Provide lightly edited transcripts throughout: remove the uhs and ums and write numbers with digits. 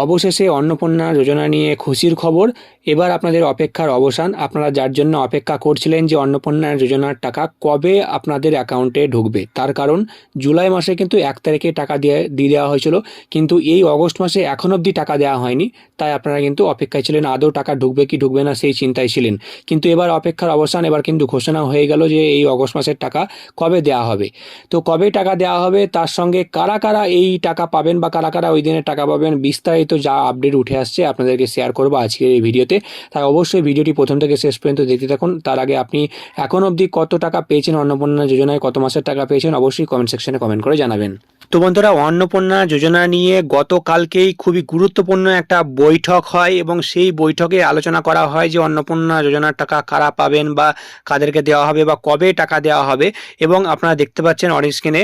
অবশেষে অন্নপূর্ণা যোজনা নিয়ে খুশির খবর। এবার আপনাদের অপেক্ষার অবসান। আপনারা যার জন্য অপেক্ষা করছিলেন যে অন্নপূর্ণা যোজনার টাকা কবে আপনাদের অ্যাকাউন্টে ঢুকবে, তার কারণ জুলাই মাসে কিন্তু 1 তারিখে টাকা দিয়ে দেওয়া হয়েছিল, কিন্তু এই অগস্ট মাসে এখন অবধি টাকা দেওয়া হয়নি। তাই আপনারা কিন্তু অপেক্ষায় ছিলেন আদৌ টাকা ঢুকবে কি ঢুকবে না সেই চিন্তায় ছিলেন। কিন্তু এবার অপেক্ষার অবসান। এবার কিন্তু ঘোষণা হয়ে গেল যে এই অগস্ট মাসের টাকা কবে দেওয়া হবে। তো কবে টাকা দেওয়া হবে, তার সঙ্গে কারা কারা এই টাকা পাবেন বা কারা কারা ওই দিনে টাকা পাবেন, বিস্তারিত যা আপডেট উঠে আসছে আপনাদেরকে শেয়ার করবো আজকের এই ভিডিওতে। তাই অবশ্যই ভিডিওটি প্রথম থেকে শেষ পর্যন্ত দেখতে থাকুন। তার আগে আপনি এখন অবধি কত টাকা পেয়েছেন অন্নপূর্ণা যোজনায়, কত মাসের টাকা পেয়েছেন, অবশ্যই কমেন্ট সেকশনে কমেন্ট করে জানাবেন। তো বন্ধুরা, অন্নপূর্ণা যোজনা নিয়ে গতকালকেই খুবই গুরুত্বপূর্ণ একটা বৈঠক হয় এবং সেই বৈঠকে আলোচনা করা হয় যে অন্নপূর্ণা যোজনার টাকা কারা পাবেন বা কাদেরকে দেওয়া হবে বা কবে টাকা দেওয়া হবে। এবং আপনারা দেখতে পাচ্ছেন অন স্ক্রিনে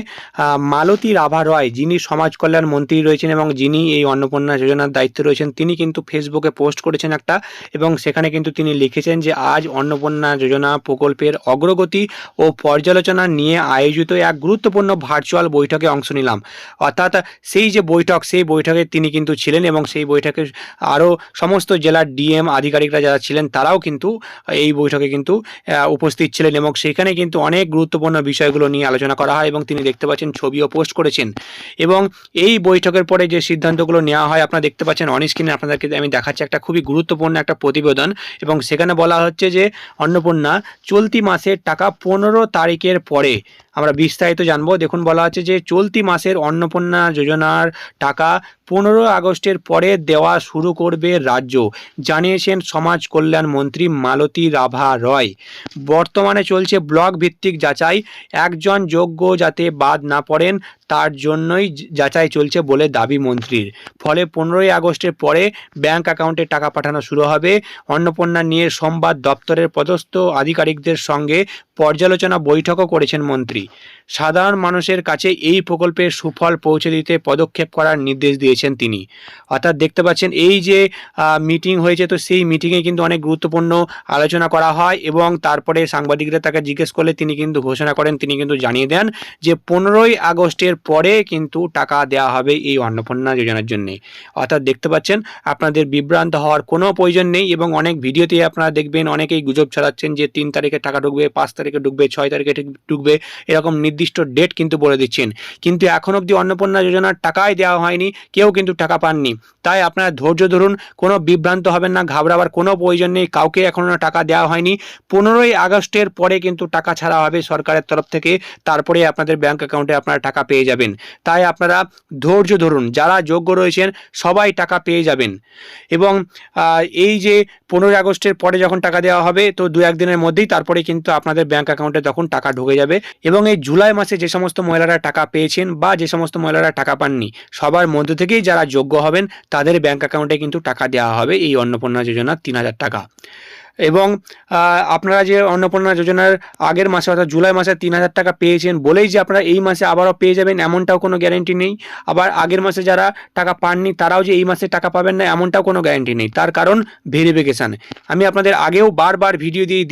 মালতী রাভা রয়, যিনি সমাজ কল্যাণ মন্ত্রী রয়েছেন এবং যিনি এই অন্নপূর্ণা যোজনার দায়িত্বে রয়েছেন, তিনি কিন্তু ফেসবুকে পোস্ট করেছেন একটা, এবং সেখানে কিন্তু তিনি লিখেছেন যে আজ অন্নপূর্ণা যোজনা প্রকল্পের অগ্রগতি ও পর্যালোচনা নিয়ে আয়োজিত এক গুরুত্বপূর্ণ ভার্চুয়াল বৈঠকে অংশ নিলাম। অর্থাৎ সেই যে বৈঠক, সেই বৈঠকে তিনি কিন্তু ছিলেন এবং সেই বৈঠকে আরও সমস্ত জেলার ডিএম আধিকারিকরা যারা ছিলেন তারাও কিন্তু এই বৈঠকে কিন্তু উপস্থিত ছিলেন এবং সেখানে কিন্তু অনেক গুরুত্বপূর্ণ বিষয়গুলো নিয়ে আলোচনা করা হয় এবং তিনি দেখতে পাচ্ছেন ছবিও পোস্ট করেছেন। এবং এই বৈঠকের পরে যে সিদ্ধান্তগুলো নেওয়া হয় আপনারা দেখতে পাচ্ছেন অন স্ক্রিনে, আপনাদেরকে আমি দেখাচ্ছি একটা খুবই গুরুত্বপূর্ণ একটা প্রতিবেদন। এবং সেখানে বলা হচ্ছে যে অন্নপূর্ণা চলতি মাসের টাকা 15 তারিখের পরে আমরা বিস্তারিত জানবো। দেখুন, বলা হচ্ছে যে চলতি মাসের অন্নপূর্ণা যোজনার টাকা 15 আগস্টের পরে দেওয়া শুরু করবে রাজ্য, জানিয়েছেন সমাজ কল্যাণ মন্ত্রী মালতী রাভা রয়। বর্তমানে চলছে ব্লক ভিত্তিক যাচাই, একজন যোগ্য যাতে বাদ না পড়েন তার জন্যই যাচাই চলছে বলে দাবি মন্ত্রীর। ফলে 15 আগস্টের পরে ব্যাংক অ্যাকাউন্টে টাকা পাঠানো শুরু হবে। অন্নপূর্ণা নিয়ে সোমবার দপ্তরের পদস্থ আধিকারিকদের সঙ্গে পর্যালোচনা বৈঠকও করেছেন মন্ত্রী। সাধারণ মানুষের কাছে এই প্রকল্পের সুফল পৌঁছে দিতে পদক্ষেপ করার নির্দেশ দিয়েছেন তিনি। অর্থাৎ দেখতে পাচ্ছেন এই যে মিটিং হয়েছে, তো সেই মিটিংয়ে কিন্তু অনেক গুরুত্বপূর্ণ আলোচনা করা হয় এবং তারপরে সাংবাদিকরা তাকে জিজ্ঞেস করলে তিনি কিন্তু ঘোষণা করেন, তিনি কিন্তু জানিয়ে দেন যে 15 আগস্টের পরে কিন্তু টাকা দেওয়া হবে এই অন্নপূর্ণা যোজনার জন্য। অর্থাৎ দেখতে পাচ্ছেন আপনাদের বিভ্রান্ত হওয়ার কোনো প্রয়োজন নেই। এবং অনেক ভিডিওতে আপনারা দেখবেন অনেকেই গুজব ছড়াচ্ছেন যে 3 তারিখে টাকা ঢুকবে, 5 তারিখে ঢুকবে, 6 তারিখে ঢুকবে, এরকম নির্দিষ্ট ডেট কিন্তু বলে দিচ্ছেন, কিন্তু এখন অবধি অন্নপূর্ণা যোজনার টাকাই দেওয়া হয়নি, কেউ কিন্তু টাকা পাননি। তাই আপনারা ধৈর্য ধরুন, কোনো বিভ্রান্ত হবেন না, ঘাবড়াবার কোনো প্রয়োজন নেই, কাউকে এখনও টাকা দেওয়া হয়নি। 15 আগস্টের পরে কিন্তু টাকা ছাড়া হবে সরকারের তরফ থেকে, তারপরে আপনাদের ব্যাংক অ্যাকাউন্টে আপনারা টাকা পেয়ে যাবেন। তাই আপনারা ধৈর্য ধরুন, যারা যোগ্য রয়েছেন সবাই টাকা পেয়ে যাবেন। এবং এই যে 15 আগস্টের পরে যখন টাকা দেওয়া হবে, তো 2-1 দিনের মধ্যেই তারপরে কিন্তু আপনাদের ব্যাংক অ্যাকাউন্টে তখন টাকা ঢুকে যাবে। এবং এই জুলাই মাসে যে সমস্ত মহিলারা টাকা পেয়েছেন বা যে সমস্ত মহিলারা টাকা পাননি, সবার মধ্যে থেকেই যারা যোগ্য হবেন তাদের ব্যাংক অ্যাকাউন্টে কিন্তু টাকা দেওয়া হবে এই অন্নপূর্ণা যোজনার 3000 টাকা। এবং আপনারা যে অন্নপূর্ণা যোজনার আগের মাসে অর্থাৎ জুলাই মাসে 3000 টাকা পেয়েছেন বলেই যে আপনারা এই মাসে আবারও পেয়ে যাবেন এমনটাও কোনো গ্যারেন্টি নেই। আবার আগের মাসে যারা টাকা পাননি তারাও যে এই মাসে টাকা পাবেন না এমনটাও কোনো গ্যারেন্টি নেই। তার কারণ ভেরিফিকেশান। আমি আপনাদের আগেও বারবার ভিডিও দিয়ে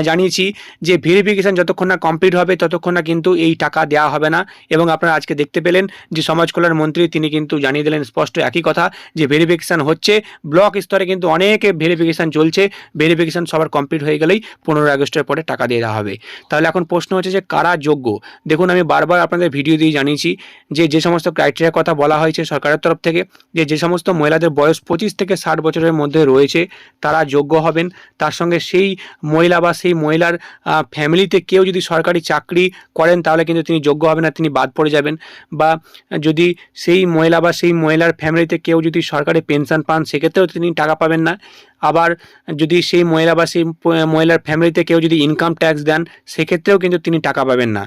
জানিয়েছি যে ভেরিফিকেশান যতক্ষণ না কমপ্লিট হবে ততক্ষণ না কিন্তু এই টাকা দেওয়া হবে না। এবং আপনারা আজকে দেখতে পেলেন যে সমাজ কল্যাণ মন্ত্রী তিনি কিন্তু জানিয়ে দিলেন স্পষ্ট একই কথা যে ভেরিফিকেশান হচ্ছে, ব্লক স্তরে কিন্তু অনেকে ভেরিফিকেশান চলছে, ভেরিফিকেশান সবার কমপ্লিট হয়ে গেলেই 15 আগস্টের পরে টাকা দিয়ে দেওয়া হবে। তাহলে এখন প্রশ্ন হচ্ছে যে কারা যোগ্য। দেখুন, আমি বারবার আপনাদের ভিডিও দিয়ে জানিয়েছি যে সমস্ত ক্রাইটেরিয়ার কথা বলা হয়েছে সরকারের তরফ থেকে, যে সমস্ত মহিলাদের বয়স 25 থেকে 60 বছরের মধ্যে রয়েছে তারা যোগ্য হবেন। তার সঙ্গে সেই মহিলা বা সেই মহিলার ফ্যামিলিতে কেউ যদি সরকারি চাকরি করেন তাহলে কিন্তু তিনি যোগ্য হবেন না, তিনি বাদ পড়ে যাবেন। বা যদি সেই মহিলা বা সেই মহিলার ফ্যামিলিতে কেউ যদি সরকারি পেনশন পান সেক্ষেত্রেও তিনি টাকা পাবেন না। আবার যদি সেই মহিলা বা সেই মহিলার ফ্যামিলিতে কেউ যদি ইনকাম ট্যাক্স দেন সেক্ষেত্রেও কিন্তু তিনি টাকা পাবেন না।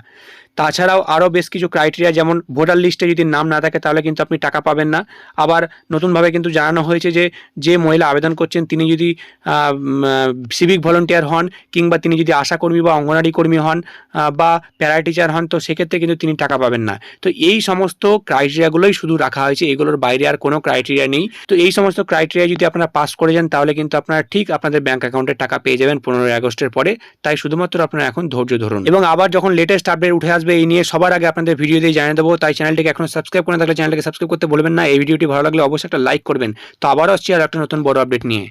তাছাড়াও আরও বেশ কিছু ক্রাইটেরিয়া, যেমন ভোটার লিস্টে যদি নাম না থাকে তাহলে কিন্তু আপনি টাকা পাবেন না। আবার নতুনভাবে কিন্তু জানানো হয়েছে যে মহিলা আবেদন করছেন তিনি যদি সিভিক ভলেন্টিয়ার হন, কিংবা তিনি যদি আশাকর্মী বা অঙ্গনারী কর্মী হন বা প্যারা টিচার হন, তো সেক্ষেত্রে কিন্তু তিনি টাকা পাবেন না। তো এই সমস্ত ক্রাইটেরিয়াগুলোই শুধু রাখা হয়েছে, এগুলোর বাইরে আর কোনো ক্রাইটেরিয়া নেই। তো এই সমস্ত ক্রাইটেরিয়া যদি আপনারা পাস করে যান তাহলে কিন্তু আপনারা ঠিক আপনাদের ব্যাংক অ্যাকাউন্টে টাকা পেয়ে যাবেন 15 আগস্টের পরে। তাই শুধুমাত্র আপনারা এখন ধৈর্য ধরুন। এবং আবার যখন লেটেস্ট আপডেট উঠে আসবে আসবে এই নিয়ে সবার আগে আপনাদের ভিডিও দিয়ে জানিয়ে দেবো। তাই চ্যানেলটিকে এখনো সাবস্ক্রাইব করে না থাকলে চ্যানেলটিকে সাবস্ক্রাইব করতে ভুলবেন না। এই ভিডিওটি ভালো লাগলে অবশ্যই একটা লাইক করবেন। তো আবারও আসছি আর একটা নতুন বড় আপডেট নিয়ে।